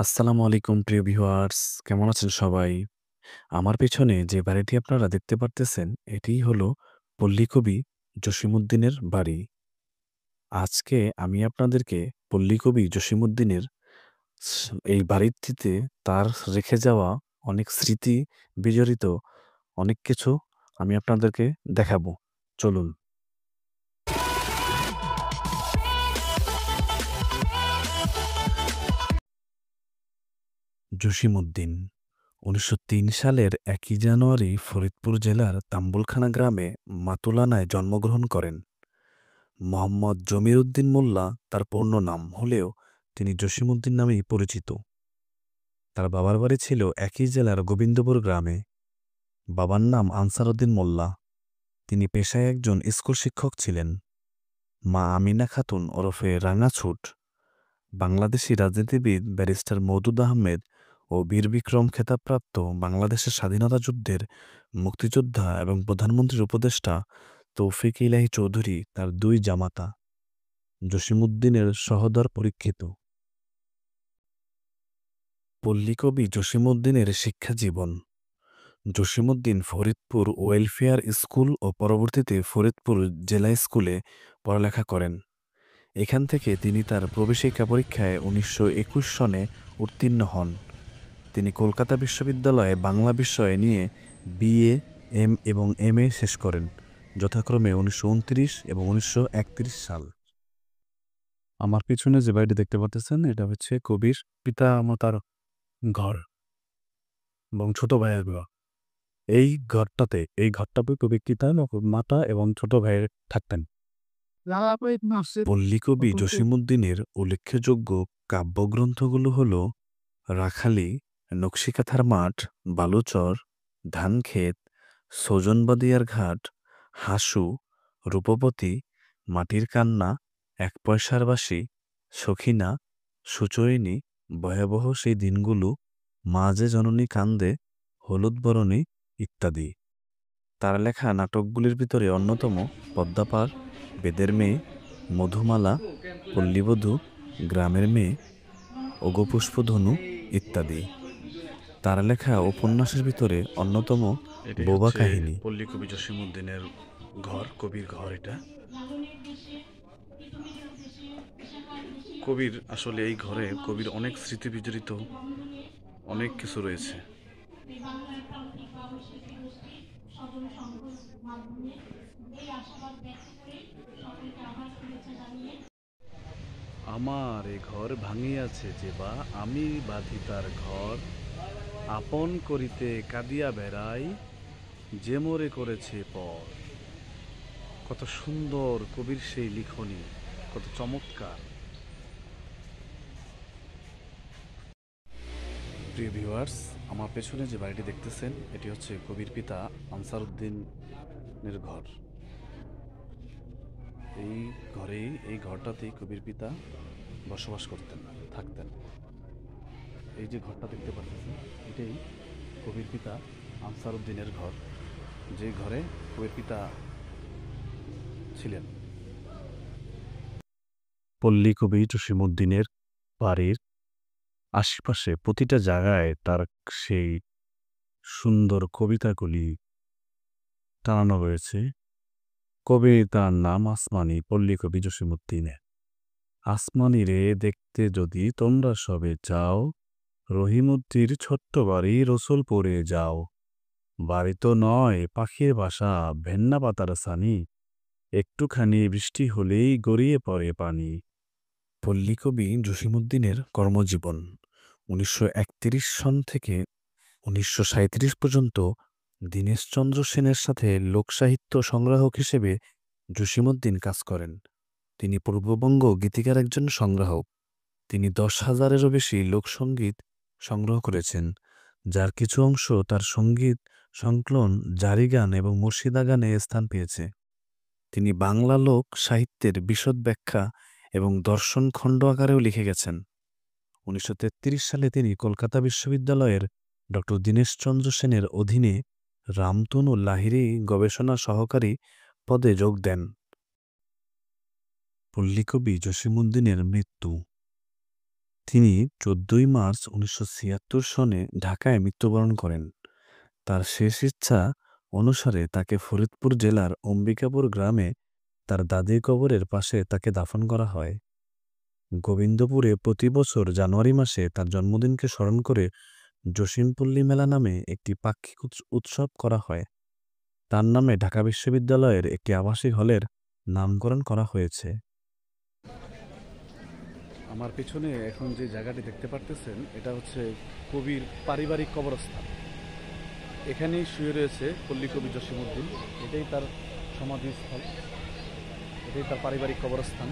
আসসালামু আলাইকুম প্রিয় ভিউয়ার্স, কেমন আছেন সবাই? আমার পেছনে যে বাড়িটি আপনারা দেখতে পারতেছেন, এটিই হলো পল্লীকবি জসীমউদ্দিনের বাড়ি। আজকে আমি আপনাদেরকে পল্লীকবি জসীমউদ্দিনের স এই বাড়িটিতে তার রেখে যাওয়া অনেক স্মৃতি বিজড়িত অনেক কিছু আমি আপনাদেরকে দেখাবো। চলুন। জসীমউদ্দিন ১৯০৩ সালের ১ জানুয়ারি ফরিদপুর জেলার তাম্বুলখানা গ্রামে মাতুলানায় জন্মগ্রহণ করেন। মোহাম্মদ জমিরউদ্দিন মোল্লা তার পূর্ণ নাম হলেও তিনি জসীমউদ্দিন নামেই পরিচিত। তার বাবার বাড়ি ছিল একই জেলার গোবিন্দপুর গ্রামে। বাবার নাম আনসার উদ্দিন মোল্লা। তিনি পেশায় একজন স্কুল শিক্ষক ছিলেন। মা আমিনা খাতুন ওরফে রাঙাছুট বাংলাদেশি রাজনীতিবিদ ব্যারিস্টার মওদুদ আহমেদ ও বীর বিক্রম খেতাবপ্রাপ্ত বাংলাদেশের স্বাধীনতা যুদ্ধের মুক্তিযোদ্ধা এবং প্রধানমন্ত্রীর উপদেষ্টা তৌফিক ইলাহি চৌধুরী তার দুই জামাতা। জসীমউদ্দিনের সহোদর পরীক্ষিত। পল্লীকবি জসীমউদ্দিনের শিক্ষা জীবন। জসীমউদ্দিন ফরিদপুর ওয়েলফেয়ার স্কুল ও পরবর্তীতে ফরিদপুর জেলা স্কুলে পড়ালেখা করেন। এখান থেকে তিনি তার প্রবেশিকা পরীক্ষায় ১৯২১ সনে উত্তীর্ণ হন। তিনি কলকাতা বিশ্ববিদ্যালয়ে বাংলা বিষয় নিয়ে বিএ, এবং এমএ শেষ করেন, যথাক্রমে ১৯২৯ এবং ১৯৩১ সাল। আমার পিছনে যে বাড়িটি দেখতে পাচ্ছেন, এটা হচ্ছে কবির পিতামাতার ঘর এবং ছোট ভাইয়ের ঘর। এই ঘরটাতে কবির মাতা এবং ছোট ভাইয়ের থাকতেন। পল্লীকবি জসীমউদ্দিনের উল্লেখযোগ্য কাব্যগ্রন্থগুলো হল রাখালি, নকশিকাঁথার মাঠ, বালুচর, ধানক্ষেত, সজনবাদিয়ার ঘাট, হাসু, রূপবতী, মাটির কান্না, এক পয়সার বাঁশি, সখিনা, সুচরিণী, ভয়াবহ সেই দিনগুলো, মা যে জননী কান্দে, হলুদ বরণী ইত্যাদি। তার লেখা নাটকগুলির ভিতরে অন্যতম পদ্মাপার, বেদের মেয়ে, মধুমালা, পল্লীবধূ, গ্রামের মেয়ে, ওগো-পুষ্পধনু ইত্যাদি। তার লেখা উপন্যাসের ভিতরে অন্যতম বোবা কাহিনী। পল্লীকবি জসীমউদ্দিনের ঘর, কবির ঘর এটা। কবির আসলে এই ঘরে কবির অনেক স্মৃতি বিজড়িত অনেক কিছু রয়েছে। আমার এ ঘর ভাঙিয়াছে যে বা আমি বাঁধি তার ঘর, আপন করিতে কাঁদিয়া বেড়াই, যে মোরে করেছে পর। কত সুন্দর কবির সেই লিখনী, কত চমৎকার। প্রিয় ভিউয়ার্স, আমার পেছনে যে বাড়িটি দেখতেছেন, এটি হচ্ছে কবির পিতা আনসার উদ্দিনের ঘর। এই ঘরটাতেই কবির পিতা বসবাস করতেন, থাকতেন। এই যে ঘরটা দেখতে পাচ্ছেন, এটাই কবির পিতা আনসার উদ্দিনের ঘর, যে ঘরে কবির পিতা ছিলেন। পল্লীকবি জসীমউদ্দিনের বাড়ির আশেপাশে প্রতিটা জায়গায় তার সেই সুন্দর কবিতাগুলি টানানো রয়েছে। কবিতার নাম আসমানী, পল্লীকবি জসীমউদ্দিনের। আসমানী রে দেখতে যদি তোমরা সবে চাও, রহিমউদ্দির ছোট্ট বাড়ি রসুলপুরে যাও। বাড়ি তো নয় পাখির বাসা, ভেন্না পাতার ছানি, একটুখানি বৃষ্টি হলেই গড়িয়ে পড়ে পানি। পল্লীকবি জসীমউদ্দিনের কর্মজীবন ১৯৩১ সন থেকে ১৯৩৭ পর্যন্ত দীনেশচন্দ্র সেনের সাথে লোকসাহিত্য সংগ্রাহক হিসেবে জসীমউদ্দিন কাজ করেন। তিনি পূর্ববঙ্গ গীতিকার একজন সংগ্রাহক। তিনি ১০,০০০-এরও বেশি লোকসঙ্গীত সংগ্রহ করেছেন, যার কিছু অংশ তার সঙ্গীত সংকলন জারি গান এবং মুর্শিদা গানে স্থান পেয়েছে। তিনি বাংলা লোক সাহিত্যের বিশদ ব্যাখ্যা এবং দর্শন খণ্ড আকারেও লিখে গেছেন। ১৯৩৩ সালে তিনি কলকাতা বিশ্ববিদ্যালয়ের ড. দীনেশচন্দ্র সেনের অধীনে রামতনু লাহিড়ী গবেষণা সহকারী পদে যোগ দেন। পল্লীকবি জসীমউদ্দিনের মৃত্যু। তিনি ১৪ই মার্চ ১৯৭৬ সনে ঢাকায় মৃত্যুবরণ করেন। তার শেষ ইচ্ছা অনুসারে তাকে ফরিদপুর জেলার অম্বিকাপুর গ্রামে তার দাদির কবরের পাশে তাকে দাফন করা হয়। গোবিন্দপুরে প্রতি বছর জানুয়ারি মাসে তার জন্মদিনকে স্মরণ করে জসিমপল্লী মেলা নামে একটি পাক্ষিক উৎসব করা হয়। তার নামে ঢাকা বিশ্ববিদ্যালয়ের একটি আবাসিক হলের নামকরণ করা হয়েছে। আমার পিছনে এখন যে জায়গাটি দেখতে পারতেছেন এটা হচ্ছে কবির পারিবারিক কবরস্থান। এখানেই শুয়ে রয়েছে পল্লী কবি জসিমউদ্দিন। এটাই তার সমাধিস্থল, এটাই তার পারিবারিক কবরস্থান।